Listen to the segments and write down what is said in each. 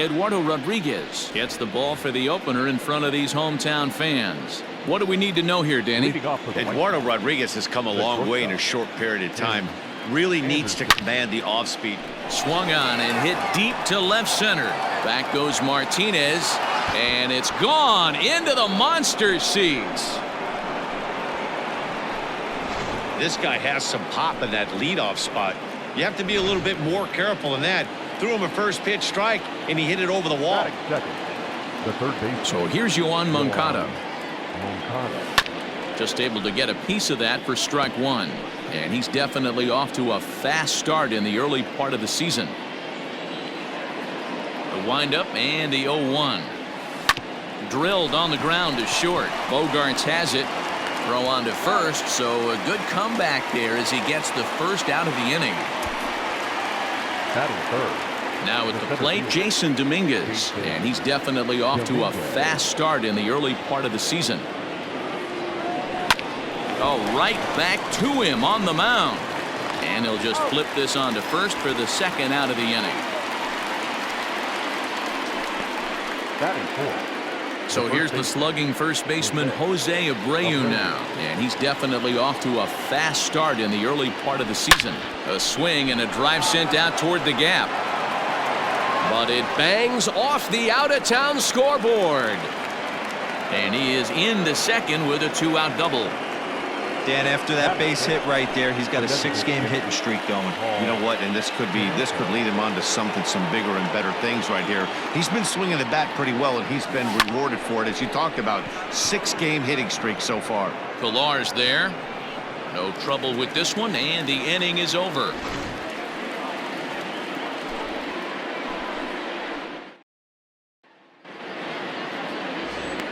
Eduardo Rodriguez gets the ball for the opener in front of these hometown fans. What do we need to know here, Danny? Eduardo Rodriguez has come a long way in a short period of time. Really needs to command the off speed. Swung on and hit deep to left center. Back goes Martinez, and it's gone into the monster seats. This guy has some pop in that leadoff spot. You have to be a little bit more careful than that. Threw him a first pitch strike, and he hit it over the wall. The third base. So here's Yoan Moncada. Just able to get a piece of that for strike one. And he's definitely off to a fast start in the early part of the season. The windup and the 0-1. Drilled on the ground to short. Bogarts has it. Throw on to first, so a good comeback there as he gets the first out of the inning. Now at the plate, Jason Dominguez, and he's definitely off to a fast start in the early part of the season. Oh, right back to him on the mound. And he'll just flip this on to first for the second out of the inning. So here's the slugging first baseman Jose Abreu now. And he's definitely off to a fast start in the early part of the season. A swing and a drive sent out toward the gap. But it bangs off the out-of-town scoreboard. And he is in the second with a 2-out double. Dan, after that base hit right there, he's got a 6-game hitting streak going. You know what? And this could lead him on to some bigger and better things right here. He's been swinging the bat pretty well, and he's been rewarded for it, as you talked about. 6-game hitting streak so far. Pilar's there. No trouble with this one, and the inning is over.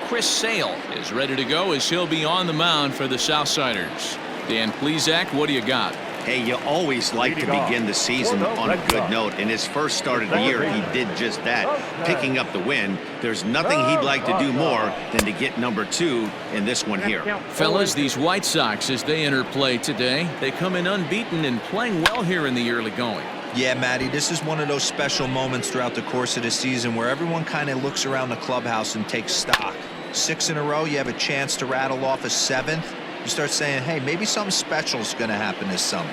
Chris Sale is ready to go as he'll be on the mound for the Southsiders. Dan Plesac, what do you got? Hey, you always like to begin the season on a good note. In his first start of the year, he did just that, picking up the win. There's nothing he'd like to do more than to get number 2 in this one here. Fellas, these White Sox, as they enter play today, they come in unbeaten and playing well here in the early going. Yeah, Matty, this is one of those special moments throughout the course of the season where everyone kind of looks around the clubhouse and takes stock. 6 in a row, you have a chance to rattle off a 7th. You start saying, hey, maybe something special is going to happen this summer.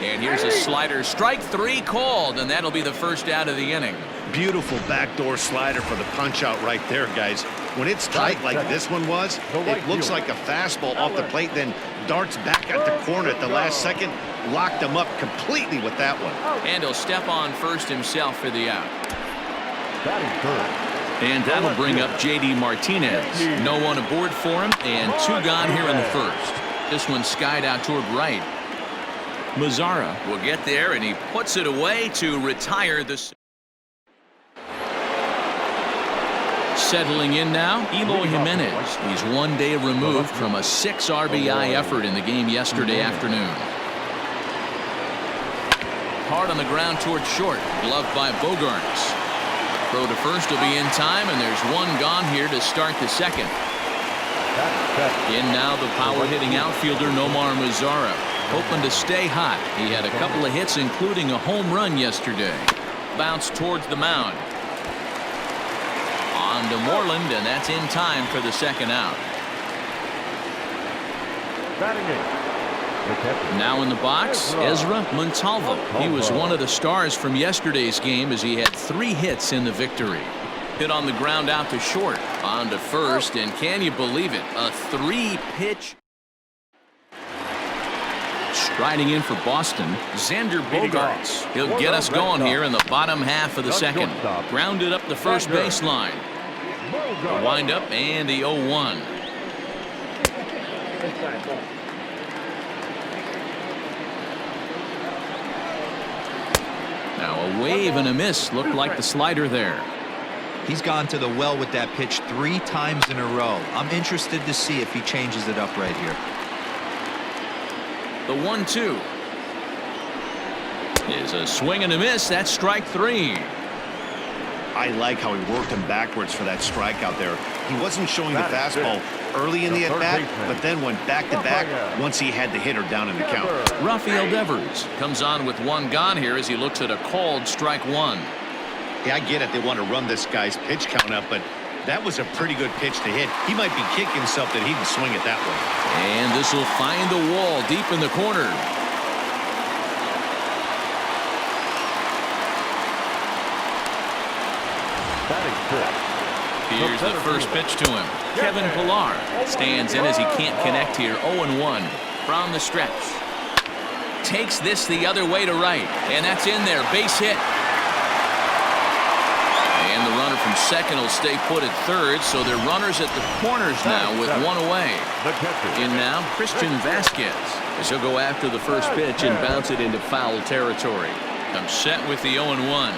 And here's a slider. Strike 3 called, and that'll be the first out of the inning. Beautiful backdoor slider for the punch out right there, guys. When it's tight like this one was, it looks like a fastball off the plate, then darts back at the corner at the last second. Locked him up completely with that one. And he'll step on first himself for the out. Batting third. And that'll bring up J.D. Martinez. No one aboard for him, and 2 gone here in the first. This one skied out toward right. Mazzara will get there, and he puts it away to retire the. Settling in now, Eloy Jimenez. He's 1 day removed from a 6 RBI effort in the game yesterday afternoon. Hard on the ground toward short, gloved by Bogarts. Throw to first will be in time, and there's 1 gone here to start the second. In now the power-hitting outfielder Nomar Mazzara, hoping to stay hot. He had a couple of hits, including a home run yesterday. Bounced towards the mound. On to Moreland, and that's in time for the second out. Now in the box, Ezra Montalvo. He was one of the stars from yesterday's game as he had 3 hits in the victory. Hit on the ground out to short. On to first, and can you believe it? A 3-pitch. Striding in for Boston, Xander Bogarts. He'll get us going here in the bottom half of the second. Grounded up the first baseline. The windup and the 0-1. Now a wave and a miss looked like the slider there. He's gone to the well with that pitch 3 times in a row. I'm interested to see if he changes it up right here. The 1-2 is a swing and a miss. That's strike 3. I like how he worked him backwards for that strikeout there. He wasn't showing the fastball early in the at-bat, but then went back-to-back once he had the hitter down in the count. Rafael Devers comes on with 1 gone here as he looks at a called strike 1. Yeah, I get it. They want to run this guy's pitch count up, but that was a pretty good pitch to hit. He might be kicking something. He didn't swing it that way. And this will find the wall deep in the corner. Batting fifth. Here's the first pitch to him. Kevin Pillar stands in as he can't connect here. 0-1 from the stretch. Takes this the other way to right. And that's in there. Base hit. And the runner from second will stay put at third. So they're runners at the corners now with one away. In now, Christian Vasquez. As he'll go after the first pitch and bounce it into foul territory. I'm set with the 0-1.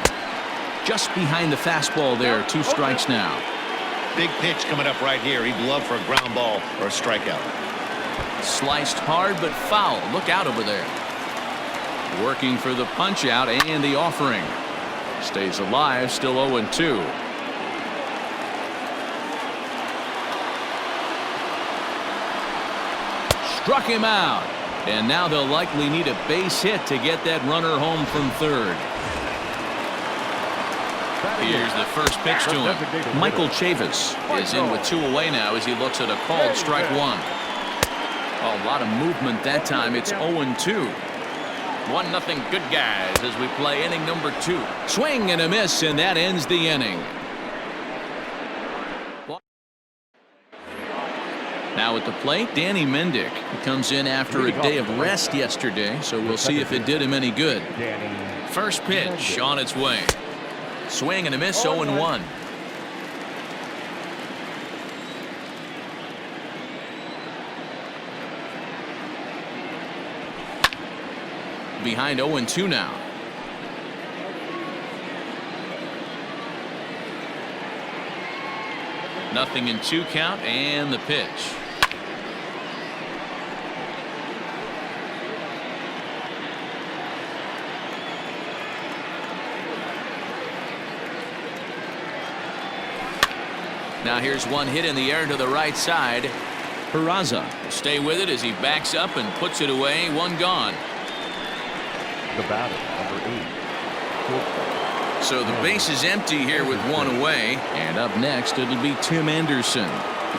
Just behind the fastball there. 2 strikes now. Big pitch coming up right here. He'd love for a ground ball or a strikeout. Sliced hard but foul. Look out over there. Working for the punch out and the offering. Stays alive. Still 0-2. Struck him out. And now they'll likely need a base hit to get that runner home from third. Here's the first pitch to him. Michael Chavis is in with 2 away now as he looks at a called strike 1. A lot of movement that time. It's 0-2. 1-0 good guys as we play inning number 2. Swing and a miss, and that ends the inning. Now at the plate, Danny Mendick. He comes in after a day of rest yesterday, so we'll see if it did him any good. First pitch on its way. Swing and a miss, 0-1. Behind 0-2 now. Nothing in 2 count and the pitch. Now here's one hit in the air to the right side. Peraza will stay with it as he backs up and puts it away. 1 gone. The batter, number 8. So the base is empty here with 1 away. And up next, it'll be Tim Anderson.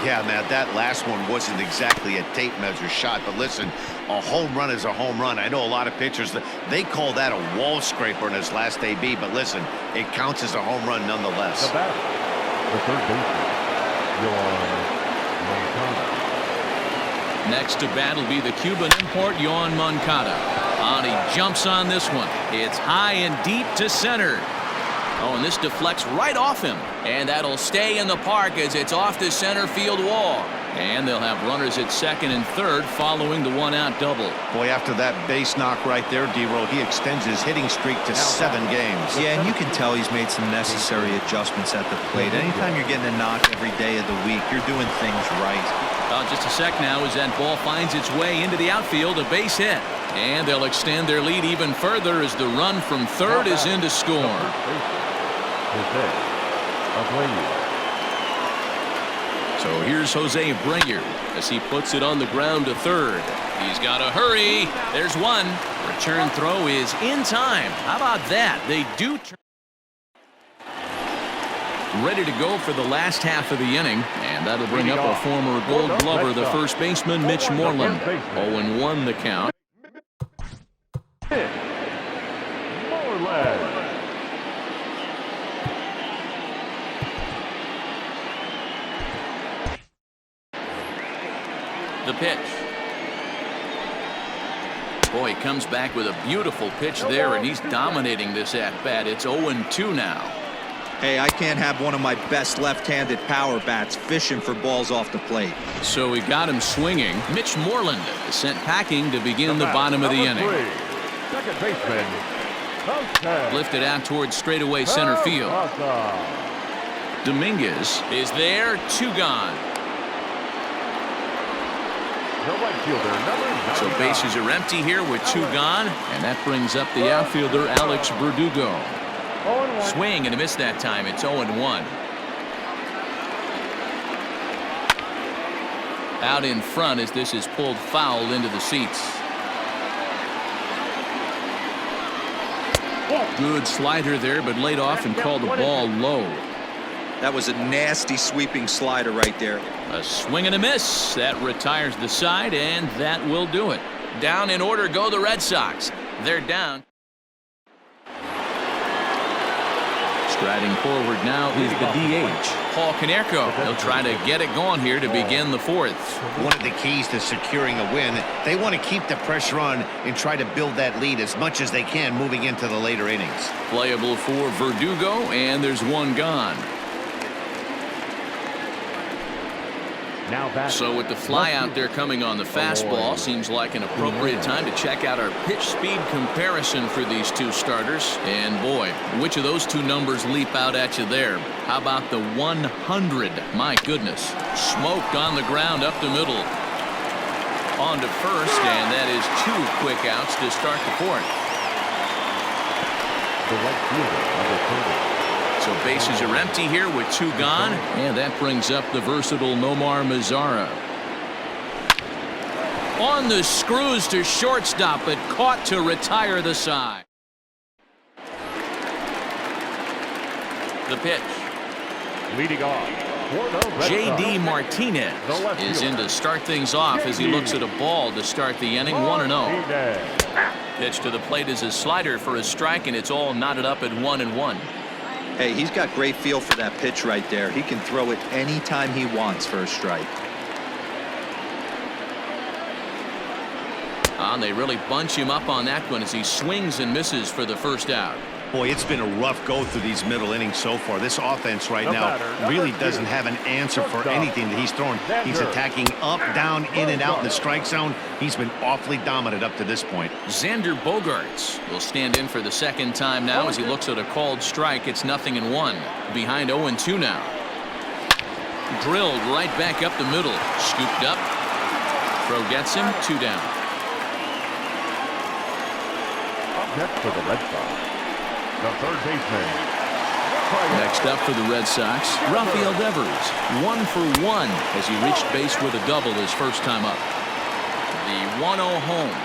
Yeah, Matt, that last one wasn't exactly a tape measure shot, but listen, a home run is a home run. I know a lot of pitchers, they call that a wall scraper in his last AB, but listen, it counts as a home run nonetheless. The batter, the third baseman, Moncada. Next to bat will be the Cuban import, Yoan Moncada. And he jumps on this one. It's high and deep to center. Oh, and this deflects right off him. And that'll stay in the park as it's off the center field wall. And they'll have runners at second and third following the 1-out double. Boy, after that base knock right there, D-Roll, he extends his hitting streak to 7 games. Yeah, and you can tell he's made some necessary adjustments at the plate. Anytime you're getting a knock every day of the week, you're doing things right. Just a sec now as that ball finds its way into the outfield, a base hit. And they'll extend their lead even further as the run from third is in to score. So here's Jose Abreu as he puts it on the ground to third. He's got to hurry. There's one. Return throw is in time. How about that? They do turn. Ready to go for the last half of the inning, and that'll bring up a former Gold Glover, the first baseman, Mitch Moreland. 0-1 the count. The pitch. Boy, he comes back with a beautiful pitch there, and he's dominating this at-bat. It's 0-2 now. Hey, I can't have one of my best left-handed power bats fishing for balls off the plate. So we got him swinging. Mitch Moreland is sent packing to begin the bottom of the inning. Second baseman. Lifted out towards straightaway center field. Dominguez is there. 2 gone. So bases are empty here with 2 gone, and that brings up the outfielder Alex Verdugo. Swing and a miss that time. It's 0-1. Out in front as this is pulled foul into the seats. Good slider there, but laid off and called the ball low. That was a nasty sweeping slider right there. A swing and a miss. That retires the side, and that will do it. Down in order go the Red Sox. They're down. Striding forward now is the DH, Paul Konerko. He'll try to get it going here to begin the fourth. One of the keys to securing a win, they want to keep the pressure on and try to build that lead as much as they can moving into the later innings. Playable for Verdugo, and there's one gone. So with the fly out there coming on the fastball, seems like an appropriate time to check out our pitch speed comparison for these two starters. And boy, which of those two numbers leap out at you there? How about the 100? My goodness. Smoked on the ground up the middle. On to first, and that is two quick outs to start the fourth. The right fielder, number 30. So bases are empty here with two gone, and that brings up the versatile Nomar Mazara. On the screws to shortstop, but caught to retire the side. The pitch. Leading off, J.D. Martinez is in to start things off as he looks at a ball to start the inning. 1-0. Pitch to the plate is a slider for a strike, and it's all knotted up at 1-1. Hey, he's got great feel for that pitch right there. He can throw it anytime he wants for a strike. And they really bunch him up on that one as he swings and misses for the first out. Boy, it's been a rough go through these middle innings so far. This offense right now really doesn't have an answer for anything that he's throwing. He's attacking up, down, in and out in the strike zone. He's been awfully dominant up to this point. Xander Bogaerts will stand in for the second time now as he looks at a called strike. It's 0-1. Behind 0-2 now. Drilled right back up the middle. Scooped up. Throw gets him. 2 down. Up next for the Red Sox, the third baseman. Next up for the Red Sox, Rafael Devers, 1 for 1 as he reached base with a double his first time up. The 1-0 home.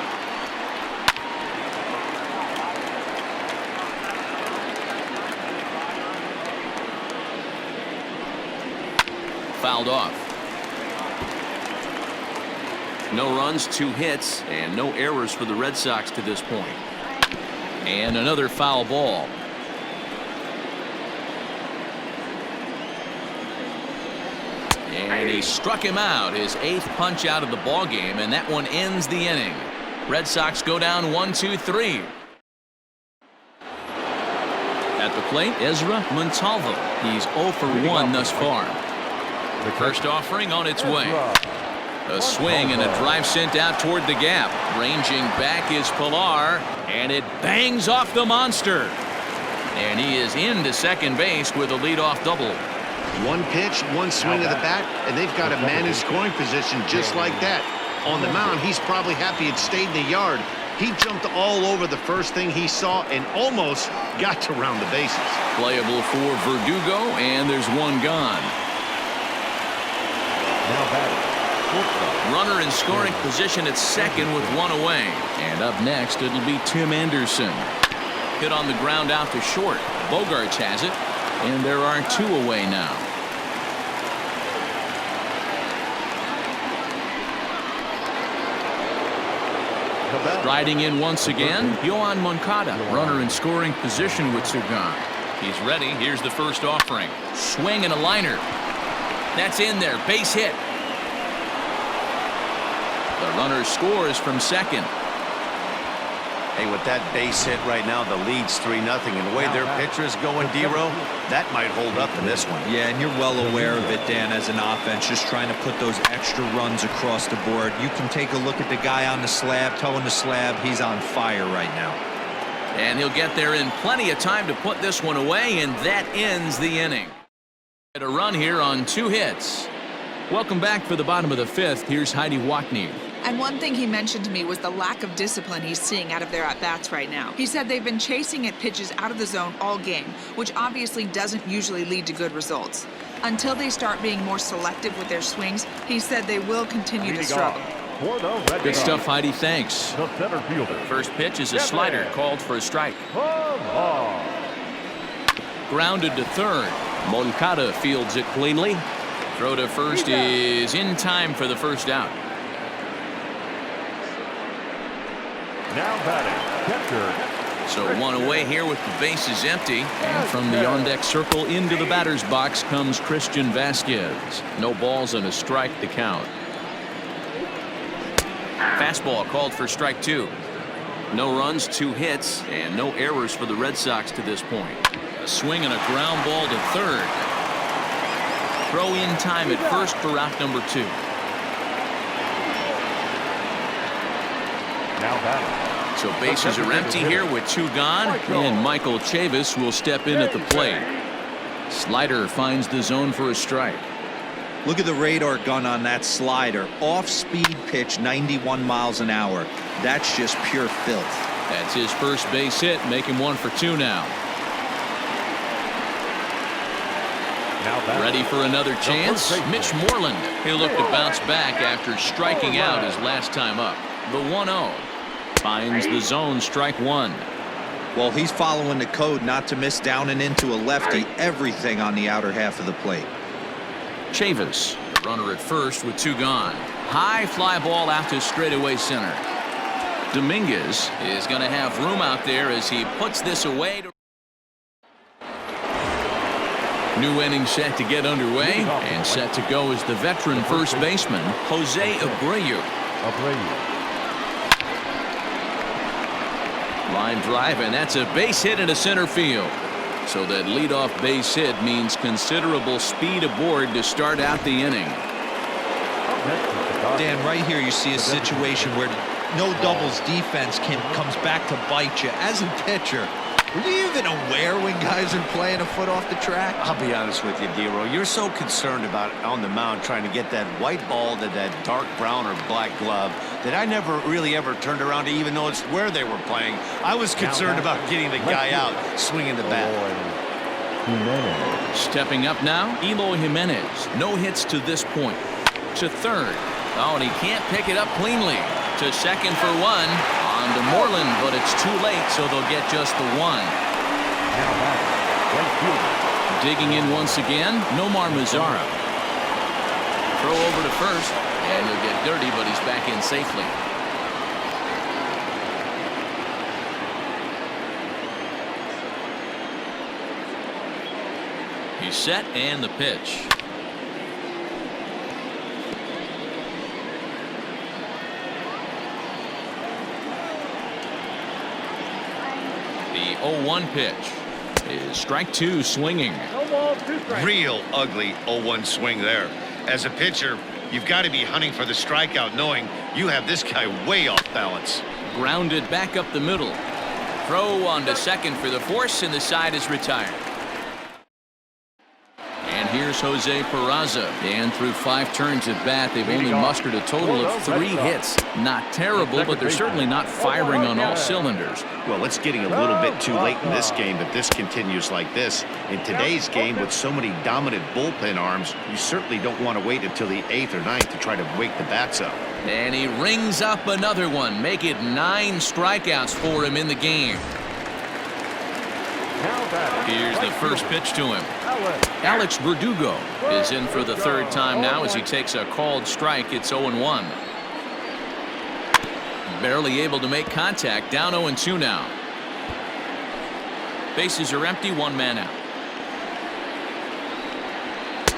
Fouled off. No runs, 2 hits, and no errors for the Red Sox to this point. And another foul ball. And he struck him out, his 8th punch out of the ball game, and that one ends the inning. Red Sox go down 1-2-3. At the plate, Ezra Montalvo. He's 0 for 1 thus far. The first offering on its way. A swing and a drive sent out toward the gap. Ranging back is Pilar, and it bangs off the monster. And he is into second base with a leadoff double. One pitch, one swing of the bat, and they've got a man in scoring position just like that. On the mound, he's probably happy it stayed in the yard. He jumped all over the first thing he saw and almost got to round the bases. Playable for Verdugo, and there's one gone. Now batting. Runner in scoring position at second with 1 away. And up next, it'll be Tim Anderson. Hit on the ground out to short. Bogaerts has it, and there are 2 away now. Riding in once again, Yohan Moncada. Runner in scoring position with 2 gone. He's ready. Here's the first offering. Swing and a liner. That's in there. Base hit. The runner scores from second. Hey, with that base hit right now, the lead's 3-0. And the way their pitcher is going, D-Row, that might hold up in this one. Yeah, and you're well aware of it, Dan, as an offense, just trying to put those extra runs across the board. You can take a look at the guy on the slab, toeing the slab. He's on fire right now. And he'll get there in plenty of time to put this one away, and that ends the inning. A run here on 2 hits. Welcome back for the bottom of the 5th. Here's Heidi Watney. And one thing he mentioned to me was the lack of discipline he's seeing out of their at-bats right now. He said they've been chasing at pitches out of the zone all game, which obviously doesn't usually lead to good results. Until they start being more selective with their swings, he said they will continue to struggle. For the Red Good Sox, stuff, Heidi. Thanks. the center fielder. First pitch is a slider called for a strike. Come on. Grounded to third. Moncada fields it cleanly. Throw to first is in time for the first out. Now batting, catcher. So one away here with the bases empty. And from the on-deck circle into the batter's box comes Christian Vasquez. No balls and a strike to count. Fastball called for strike 2. No runs, 2 hits, and no errors for the Red Sox to this point. A swing and a ground ball to third. Throw in time at first for out number 2. Now batting. So bases are empty here with 2 gone, and Michael Chavis will step in at the plate. Slider finds the zone for a strike. Look at the radar gun on that slider. Off-speed pitch, 91 miles an hour. That's just pure filth. That's his first base hit, make him 1 for 2 now. Now batting. Ready for another chance? Mitch Moreland. He'll look to bounce back after striking out his last time up. The 1-0. Finds the zone, strike 1. Well, he's following the code not to miss down and into a lefty. Everything on the outer half of the plate. Chavis, the runner at first with 2 gone. High fly ball out to straightaway center. Dominguez is going to have room out there as he puts this away. New inning set to get underway, and set to go is the veteran first baseman, Jose Abreu. Line drive, and that's a base hit into center field. So that leadoff base hit means considerable speed aboard to start out the inning. Dan, right here you see a situation where no doubles defense comes back to bite you. As a pitcher, were you even aware when guys are playing a foot off the track? I'll be honest with you, D-Roy. You're so concerned about on the mound trying to get that white ball to that dark brown or black glove that I never really ever turned around to even notice where they were playing. I was concerned about getting the guy out swinging the bat. Stepping up now, Eloy Jimenez. No hits to this point. To third. Oh, and he can't pick it up cleanly. To second for 1. On to Moreland, but it's too late, so they'll get just the 1. Digging in once again, Nomar Mazara. Throw over to first, and he'll get dirty, but he's back in safely. He's set, and the pitch. The 0-1 pitch is strike 2, swinging. Real ugly 0-1 swing there. As a pitcher, you've got to be hunting for the strikeout, knowing you have this guy way off balance. Grounded back up the middle. Throw on to second for the force, and the side is retired. And here's Jose Peraza. And through 5 turns at bat, they've only mustered a total of 3 hits. Not terrible, but they're certainly not firing on all cylinders. Well, it's getting a little bit too late in this game if this continues like this. In today's game, with so many dominant bullpen arms, you certainly don't want to wait until the 8th or 9th to try to wake the bats up. And he rings up another one. Make it 9 strikeouts for him in the game. Here's the first pitch to him. Alex Verdugo is in for the 3rd time now as he takes a called strike. It's 0-1. Barely able to make contact. Down 0-2 now. Bases are empty. 1 man out.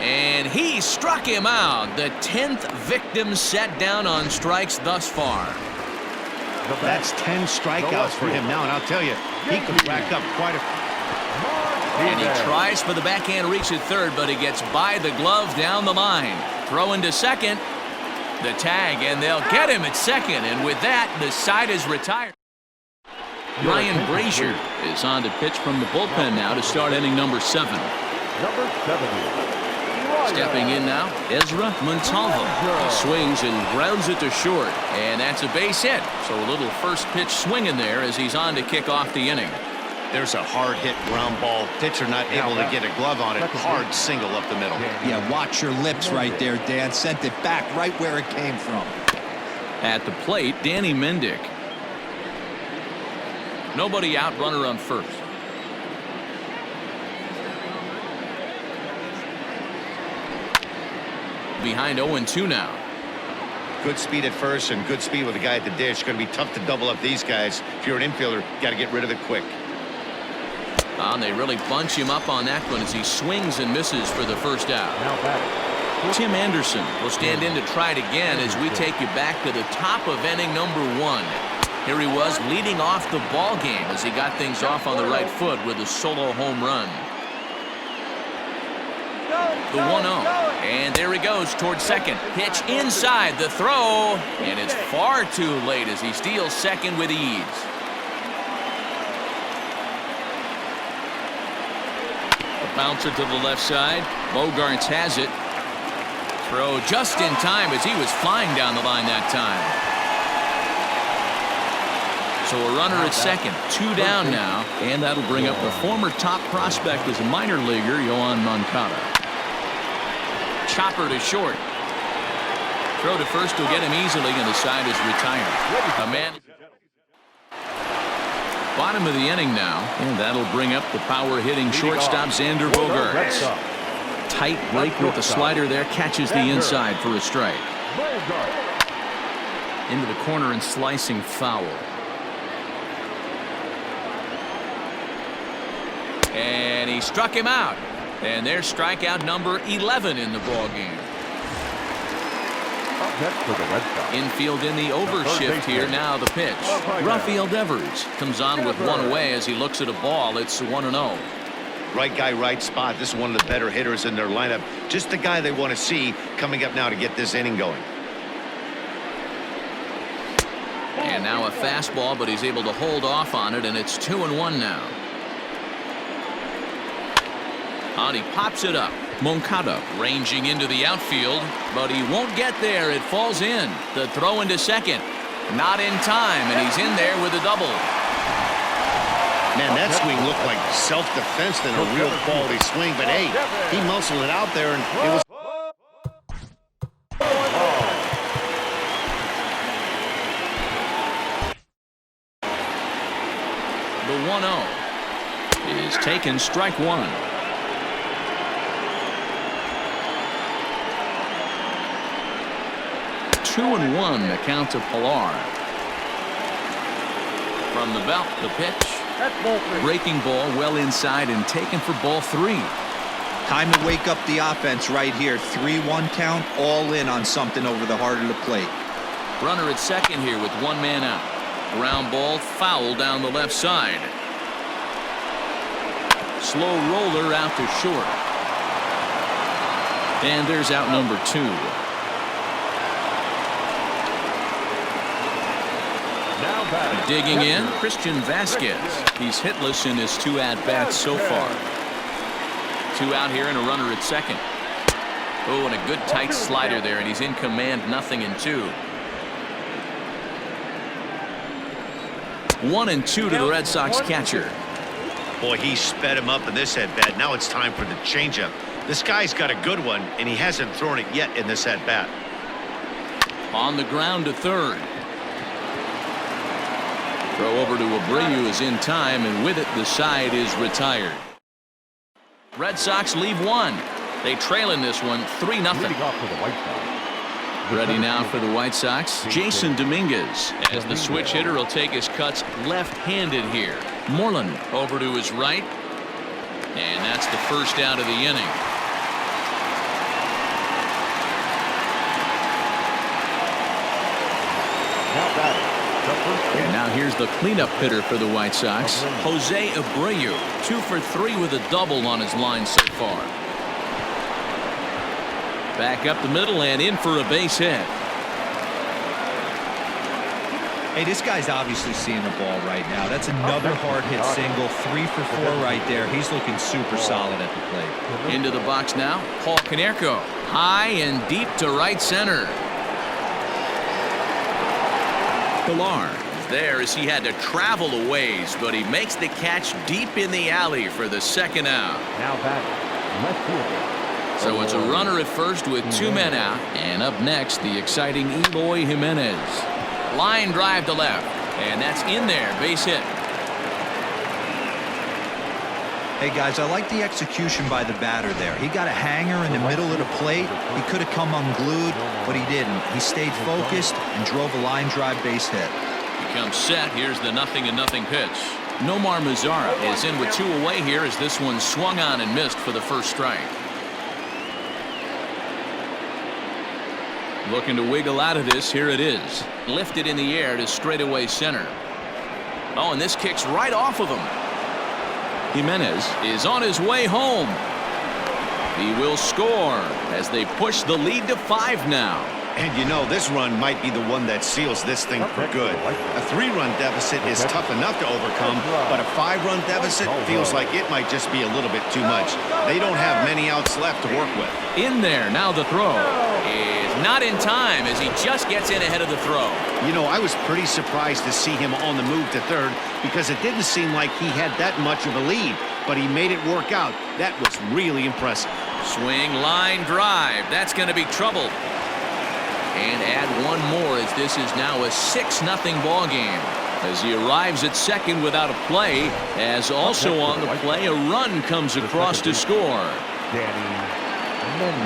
And he struck him out. The 10th victim set down on strikes thus far. That's 10 strikeouts for him now, and I'll tell you, he could rack up quite a... And he tries for the backhand reach at third, but he gets by the glove down the line. Throw into second. The tag, and they'll get him at second. And with that, the side is retired. Ryan Brazier is on to pitch from the bullpen now to start inning number 7. Number 70. Stepping in now, Ezra Montalvo. He swings and grounds it to short. And that's a base hit. So a little first pitch swing in there as he's on to kick off the inning. There's a hard hit ground ball. Pitcher not able to get a glove on it. Hard single up the middle. Yeah, watch your lips right there, Dan. Sent it back right where it came from. At the plate, Danny Mendick. Nobody out, runner on first. Behind 0-2 now. Good speed at first and good speed with the guy at the dish. It's going to be tough to double up these guys. If you're an infielder, got to get rid of it quick. And they really bunch him up on that one as he swings and misses for the first out. Now batting. Tim Anderson will stand in to try it again as we take you back to the top of inning number 1. Here he was leading off the ball game as he got things off on the right foot with a solo home run. The 1-0, and there he goes towards second. Pitch inside, the throw, and it's far too late as he steals second with ease. A bouncer to the left side. Bogarts has it. Throw just in time as he was flying down the line that time. So a runner at second, 2 down now, and that'll bring up the former top prospect as a minor leaguer, Yohan Moncada. Chopper to short. Throw to first will get him easily, and the side is retired. A man. Bottom of the inning now, and that'll bring up the power-hitting shortstop Xander Bogaerts. Tight break with the slider there, catches the inside for a strike. Into the corner and slicing foul. And he struck him out. And there's strikeout number 11 in the ball game. For the Red Sox. Infield in the overshift here. Now the pitch. Rafael Devers comes on with one away as he looks at a ball. It's 1-0. Right guy, right spot. This is one of the better hitters in their lineup. Just the guy they want to see coming up now to get this inning going. And now a fastball, but he's able to hold off on it, and it's 2-1 now. And he pops it up. Moncada ranging into the outfield, but he won't get there. It falls in. The throw into second. Not in time, and he's in there with a double. Man, that swing looked like self-defense than a real quality swing, but hey, he muscled it out there, and it was. The 1-0 is taken, strike one. 2-1 the count to Pilar. From the belt, the pitch. Breaking ball well inside and taken for ball 3. Time to wake up the offense right here. 3-1 count, all in on something over the heart of the plate. Runner at second here with one man out. Ground ball foul down the left side. Slow roller out to short. And there's out number 2. Digging in, Christian Vasquez. He's hitless in his 2 at-bats so far. 2 out here and a runner at second. Oh, and a good tight slider there, and he's in command, 0-2. 1-2 to the Red Sox catcher. Boy, he sped him up in this at-bat. Now it's time for the changeup. This guy's got a good one, and he hasn't thrown it yet in this at-bat. On the ground to third. Throw over to Abreu is in time, and with it, the side is retired. Red Sox leave 1. They trail in this one 3-0. Ready now for the White Sox, Jason Dominguez, as the switch hitter will take his cuts left-handed here. Moreland over to his right, and that's the first out of the inning. And now here's the cleanup hitter for the White Sox, Jose Abreu, 2 for 3 with a double on his line so far. Back up the middle and in for a base hit. Hey, this guy's obviously seeing the ball right now. That's another hard hit single, 3 for 4 right there. He's looking super solid at the plate. Into the box now, Paul Konerko, high and deep to right center. Pilar is there as he had to travel a ways, but he makes the catch deep in the alley for the second out. Now batting, left fielder. So it's a runner at first with 2 men out, and up next the exciting Eloy Jimenez. Line drive to left. And that's in there. Base hit. Hey, guys, I like the execution by the batter there. He got a hanger in the middle of the plate. He could have come unglued, but he didn't. He stayed focused and drove a line drive base hit. He comes set. Here's the 0-0 pitch. Nomar Mazara is in with 2 away here as this one swung on and missed for the first strike. Looking to wiggle out of this. Here it is. Lifted in the air to straightaway center. Oh, and this kicks right off of him. Jimenez is on his way home. He will score as they push the lead to 5 now. And you know, this run might be the one that seals this thing for good. A 3-run deficit is tough enough to overcome, but a 5-run deficit feels like it might just be a little bit too much. They don't have many outs left to work with. In there, now the throw is not in time as he just gets in ahead of the throw. You know, I was pretty surprised to see him on the move to third because it didn't seem like he had that much of a lead, but he made it work out. That was really impressive. Swing, line drive. That's going to be trouble. And add one more as this is now a 6-0 ball game. As he arrives at second without a play, as also on the play, a run comes across to score.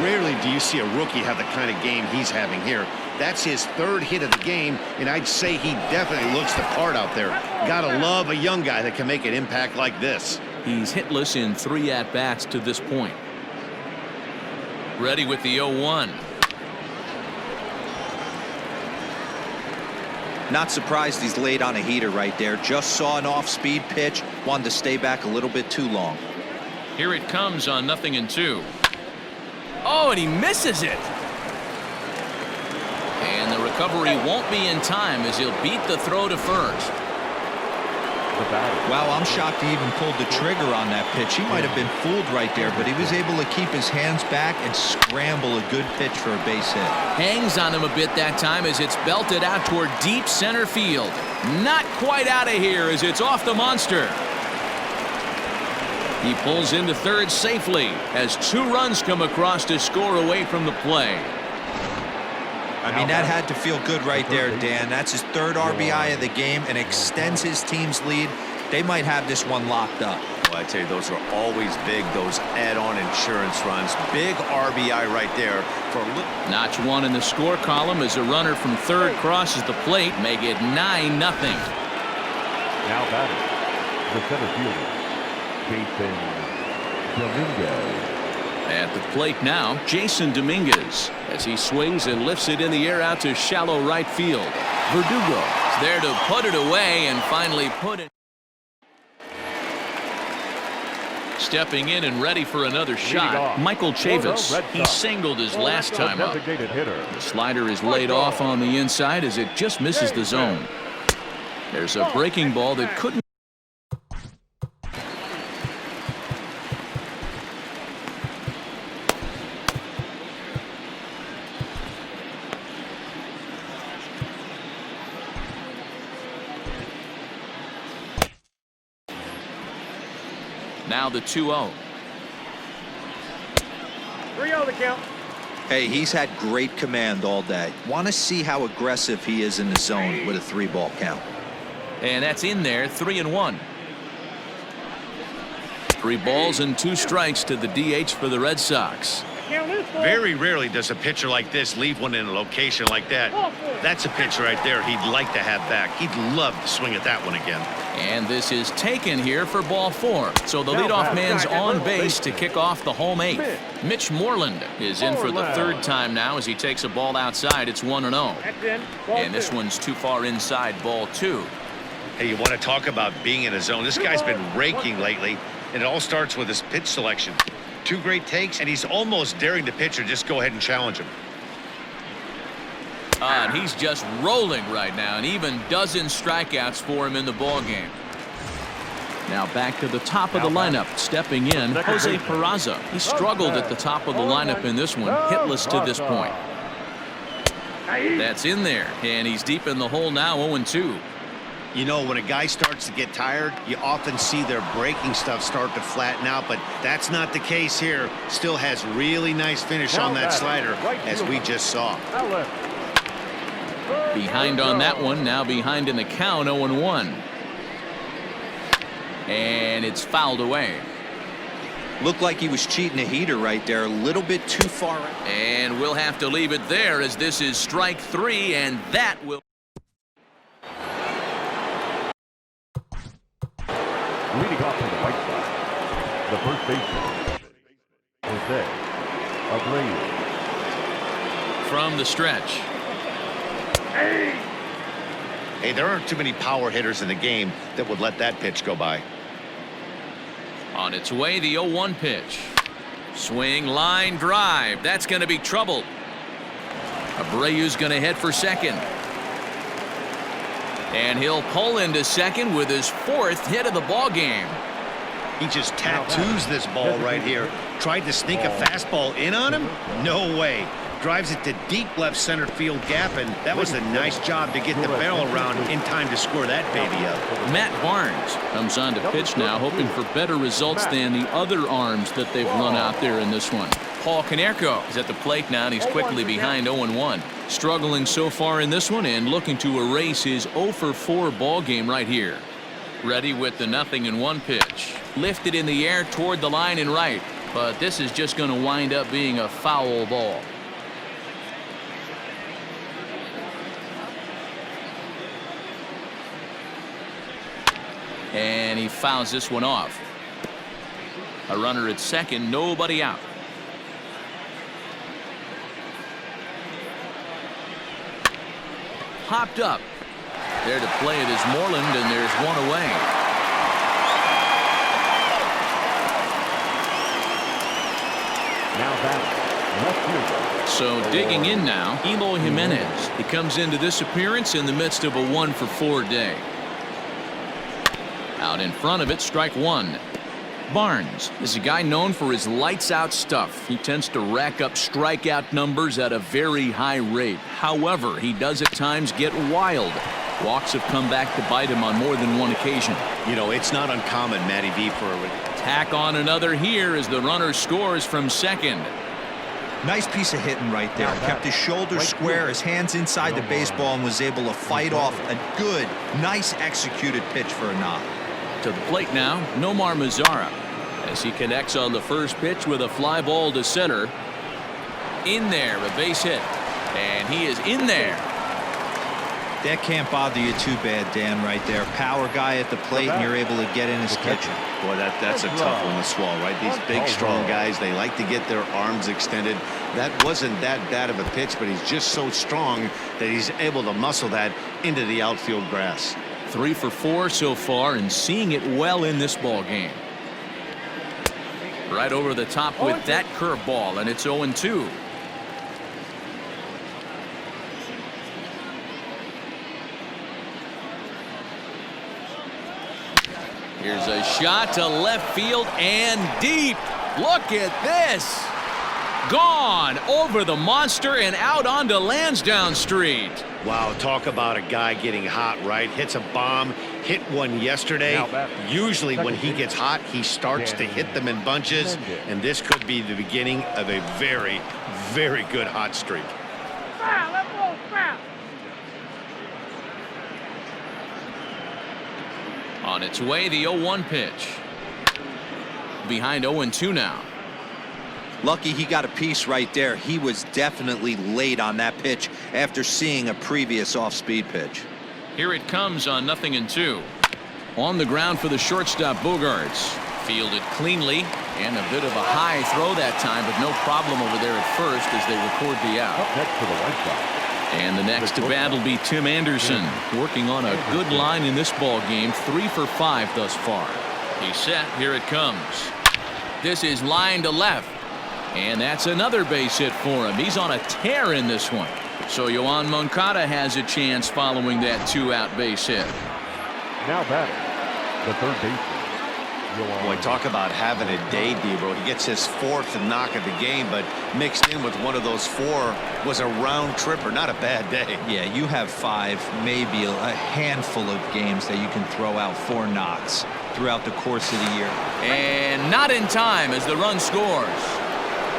Rarely do you see a rookie have the kind of game he's having here. That's his 3rd hit of the game, and I'd say he definitely looks the part out there. Gotta love a young guy that can make an impact like this. He's hitless in 3 at-bats to this point. Ready with the 0-1. Not surprised he's laid on a heater right there. Just saw an off-speed pitch. Wanted to stay back a little bit too long. Here it comes on 0-2. Oh, and he misses it. And the recovery won't be in time as he'll beat the throw to first. Wow, I'm shocked he even pulled the trigger on that pitch. He might have been fooled right there, but he was able to keep his hands back and scramble a good pitch for a base hit. Hangs on him a bit that time as it's belted out toward deep center field. Not quite out of here as it's off the monster. He pulls into third safely as 2 runs come across to score away from the play. I mean, that had to feel good right there, Dan. That's his 3rd RBI of the game and extends his team's lead. They might have this one locked up. Well, I tell you, those are always big, those add-on insurance runs. Big RBI right there for a little. Notch 1 in the score column as a runner from third crosses the plate, make it 9-0. Now batting, the center fielder, Jason Dominguez. At the plate now, Jason Dominguez as he swings and lifts it in the air out to shallow right field. Verdugo is there to put it away and finally put it. Stepping in and ready for another shot, Michael Chavis. He singled his last time up. The slider is laid off on the inside as it just misses the zone. There's a breaking ball that couldn't. Now the 2-0. 3-0 the count. Hey, he's had great command all day. Want to see how aggressive he is in the zone with a 3-ball count. And that's in there, 3-1. 3 balls and 2 strikes to the DH for the Red Sox. Very rarely does a pitcher like this leave one in a location like that. That's a pitch right there he'd like to have back. He'd love to swing at that one again. And this is taken here for ball 4. So the leadoff man's on base to kick off the home 8th. Mitch Moreland is in for the 3rd time now as he takes a ball outside. It's 1-0. And this one's too far inside, ball 2. Hey, you want to talk about being in a zone? This guy's been raking lately, and it all starts with his pitch selection. 2 great takes, and he's almost daring the pitcher just go ahead and challenge him. And he's just rolling right now, and even dozen strikeouts for him in the ball game. Now back to the top of the lineup, stepping in, Jose Peraza. He struggled at the top of the lineup in this one, hitless to this point. That's in there, and he's deep in the hole now, 0-2. You know, when a guy starts to get tired, you often see their breaking stuff start to flatten out, but that's not the case here. Still has really nice finish on that slider, as we just saw. Behind on that one, now behind in the count, 0-1. And it's fouled away. Looked like he was cheating a heater right there, a little bit too far. And we'll have to leave it there as this is strike 3, and that will. Leading off to the right side, the first baseman, Jose Abreu. From the stretch. Hey, there aren't too many power hitters in the game that would let that pitch go by. On its way, the 0-1 pitch. Swing, line drive. That's going to be trouble. Abreu's going to head for second. And he'll pull into second with his 4th hit of the ball game. He just tattoos this ball right here. Tried to sneak a fastball in on him? No way. Drives it to deep left center field gap, and that was a nice job to get the barrel around in time to score that baby up. Matt Barnes comes on to pitch now, hoping for better results than the other arms that they've run out there in this one. Paul Konerko is at the plate now, and he's quickly behind 0-1. Struggling so far in this one and looking to erase his 0-for-4 ball game right here. Ready with the 0-1 pitch. Lifted in the air toward the line and right, but this is just going to wind up being a foul ball. And he fouls this one off. A runner at second, nobody out. Hopped up. There to play it is Moreland, and there's one away. Now batting, So digging in now, Eloy Jimenez. He comes into this appearance in the midst of a 1-for-4 day. Out in front of it, strike 1. Barnes is a guy known for his lights-out stuff. He tends to rack up strikeout numbers at a very high rate. However, he does at times get wild. Walks have come back to bite him on more than one occasion. You know, it's not uncommon, Matty V, for a Tack on another here as the runner scores from second. Nice piece of hitting right there. Kept his shoulders square, his hands inside the baseball, and was able to fight off a good, nice executed pitch for a knock. To the plate now, Nomar Mazara, as he connects on the first pitch with a fly ball to center. In there, a base hit, and he is in there. That can't bother you too bad, Dan, right there. Power guy at the plate, and you're able to get in his kitchen. Boy, that's a tough one to swallow, right? These big, strong guys, they like to get their arms extended. That wasn't that bad of a pitch, but he's just so strong that he's able to muscle that into the outfield grass. 3-for-4 so far, and seeing it well in this ball game. Right over the top with that curveball, and it's 0-2. Here's a shot to left field and deep. Look at this. Gone over the monster and out onto Lansdowne Street. Wow, talk about a guy getting hot, right? Hits a bomb, hit one yesterday. Usually when he gets hot, he starts to hit them in bunches, and this could be the beginning of a very, very good hot streak. On its way, the 0-1 pitch. Behind 0-2 now. Lucky he got a piece right there. He was definitely late on that pitch after seeing a previous off-speed pitch. Here it comes on 0-2. On the ground for the shortstop, Bogarts. Fielded cleanly, and a bit of a high throw that time, but no problem over there at first as they record the out. up next to the right side. And the next to bat will be Tim Anderson, working on a good line in this ball game, 3-for-5 thus far. He's set. Here it comes. This is line to left, and that's another base hit for him. He's on a tear in this one. So Yoan Moncada has a chance following that 2-out base hit. Now batting, the third baseman. Boy, talk about having a day, Debro. He gets his 4th knock of the game, but mixed in with one of those 4 was a round tripper. Not a bad day. Yeah, you have 5, maybe a handful of games that you can throw out 4 knocks throughout the course of the year. And not in time as the run scores.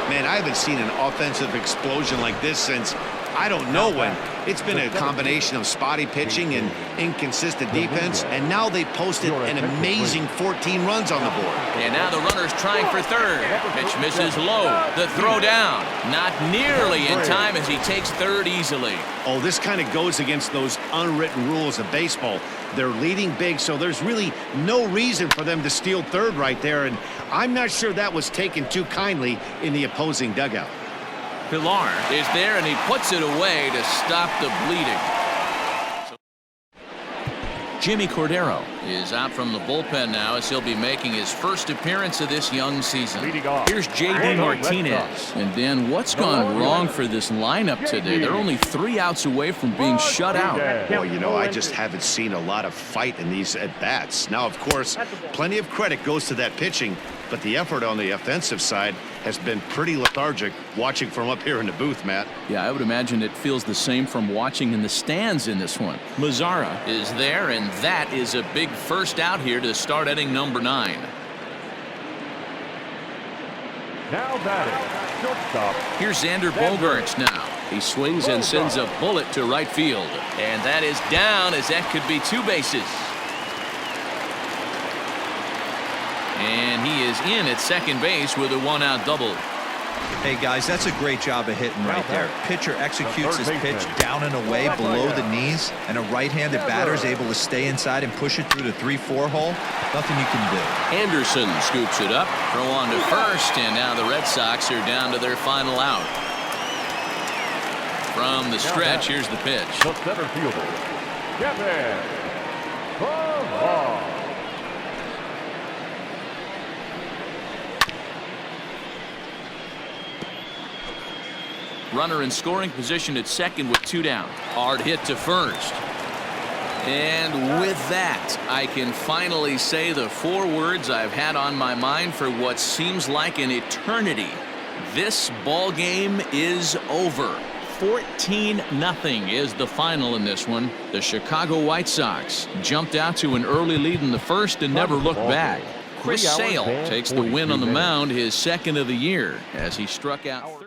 Man, I haven't seen an offensive explosion like this since, I don't know when. It's been a combination of spotty pitching and inconsistent defense, and now they posted an amazing 14 runs on the board. And now the runner's trying for third. Pitch misses low. The throw down. Not nearly in time as he takes third easily. Oh, this kind of goes against those unwritten rules of baseball. They're leading big, so there's really no reason for them to steal third right there, and I'm not sure that was taken too kindly in the opposing dugout. Pilar is there, and he puts it away to stop the bleeding. Jimmy Cordero is out from the bullpen now as he'll be making his first appearance of this young season. Here's J.D. Martinez. And Dan, what's gone wrong for this lineup today? They're only 3 outs away from being shut out. Well, you know, I just haven't seen a lot of fight in these at-bats. Now, of course, plenty of credit goes to that pitching, but the effort on the offensive side has been pretty lethargic watching from up here in the booth, Matt. Yeah, I would imagine it feels the same from watching in the stands in this one. Mazzara is there, and that is a big first out here to start inning number 9. Now batting, shortstop. Here's Xander Bogaerts now. He swings and sends a bullet to right field. And that is down, as that could be 2 bases. And he is in at second base with a 1-out double. Hey, guys, that's a great job of hitting right there. Pitcher executes his pitch down and away below the knees, and a right-handed batter is able to stay inside and push it through the 3-4 hole. Nothing you can do. Anderson scoops it up. Throw on to first, and now the Red Sox are down to their final out. From the stretch, here's the pitch. The center fielder, Kevin. Runner in scoring position at second with 2 down. Hard hit to first. And with that, I can finally say the 4 words I've had on my mind for what seems like an eternity. This ball game is over. 14-0 is the final in this one. The Chicago White Sox jumped out to an early lead in the first and never looked back. Chris Sale takes the win on the mound, his second of the year, as he struck out.